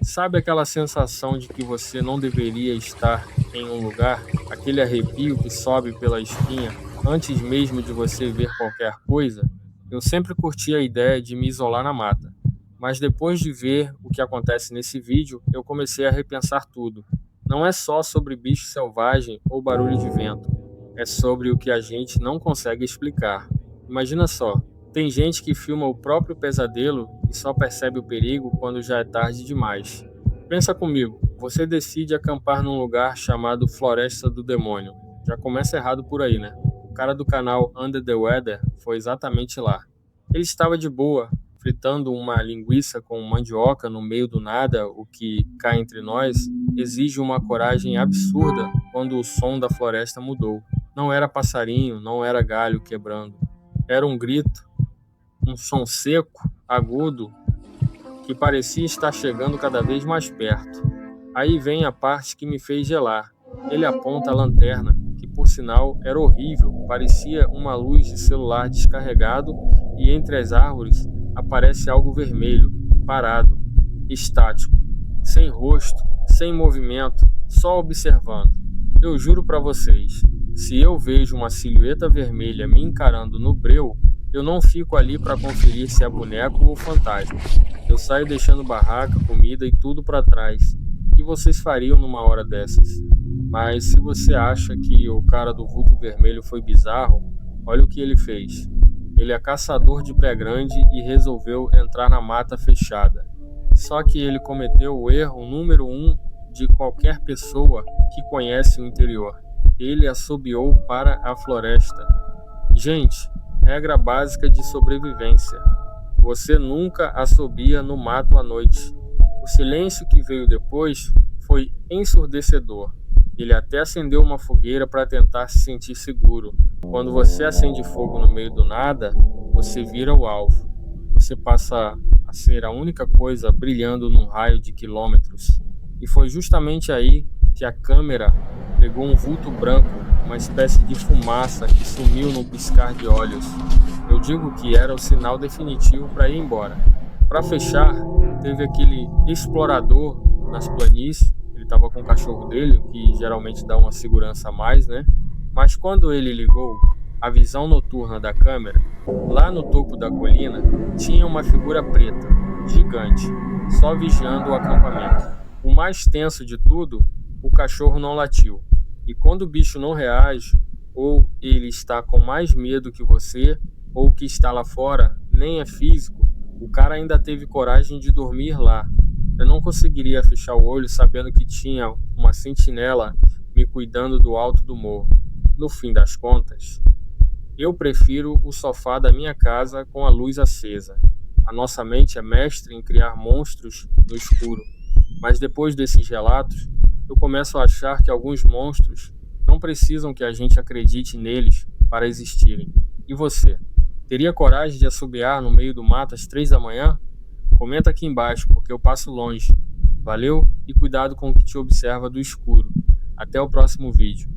Sabe aquela sensação de que você não deveria estar em um lugar? Aquele arrepio que sobe pela espinha antes mesmo de você ver qualquer coisa? Eu sempre curti a ideia de me isolar na mata, mas depois de ver o que acontece nesse vídeo, eu comecei a repensar tudo. Não é só sobre bicho selvagem ou barulho de vento, é sobre o que a gente não consegue explicar. Imagina só, tem gente que filma o próprio pesadelo e só percebe o perigo quando já é tarde demais. Pensa comigo, você decide acampar num lugar chamado Floresta do Demônio. Já começa errado por aí, né? O cara do canal Under the Weather foi exatamente lá. Ele estava de boa, fritando uma linguiça com mandioca no meio do nada, o que, cá entre nós, exige uma coragem absurda quando o som da floresta mudou. Não era passarinho, não era galho quebrando. Era um grito, um som seco, agudo, que parecia estar chegando cada vez mais perto. Aí vem a parte que me fez gelar. Ele aponta a lanterna, que por sinal era horrível, parecia uma luz de celular descarregado, e entre as árvores aparece algo vermelho, parado, estático, sem rosto, sem movimento, só observando. Eu juro para vocês, se eu vejo uma silhueta vermelha me encarando no breu, eu não fico ali para conferir se é boneco ou fantasma. Eu saio deixando barraca, comida e tudo para trás. O que vocês fariam numa hora dessas? Mas se você acha que o cara do vulto vermelho foi bizarro, olha o que ele fez. Ele é caçador de pé grande e resolveu entrar na mata fechada. Só que ele cometeu o erro número 1 de qualquer pessoa que conhece o interior. Ele assobiou para a floresta. Gente, regra básica de sobrevivência. Você nunca assobia no mato à noite. O silêncio que veio depois foi ensurdecedor. Ele até acendeu uma fogueira para tentar se sentir seguro. Quando você acende fogo no meio do nada, você vira o alvo. Você passa a ser a única coisa brilhando num raio de quilômetros. E foi justamente aí que a câmera pegou um vulto branco, uma espécie de fumaça que sumiu num piscar de olhos. Eu digo que era o sinal definitivo para ir embora. Para fechar, teve aquele explorador nas planícies. Ele estava com o cachorro dele, o que geralmente dá uma segurança a mais, né? Mas quando ele ligou a visão noturna da câmera, lá no topo da colina tinha uma figura preta, gigante, só vigiando o acampamento. O mais tenso de tudo, o cachorro não latiu. E quando o bicho não reage, ou ele está com mais medo que você, ou o que está lá fora nem é físico, o cara ainda teve coragem de dormir lá. Eu não conseguiria fechar o olho sabendo que tinha uma sentinela me cuidando do alto do morro. No fim das contas, eu prefiro o sofá da minha casa com a luz acesa. A nossa mente é mestre em criar monstros no escuro. Mas depois desses relatos, eu começo a achar que alguns monstros não precisam que a gente acredite neles para existirem. E você? Teria coragem de assobiar no meio do mato às 3 da manhã? Comenta aqui embaixo, porque eu passo longe. Valeu e cuidado com o que te observa do escuro. Até o próximo vídeo.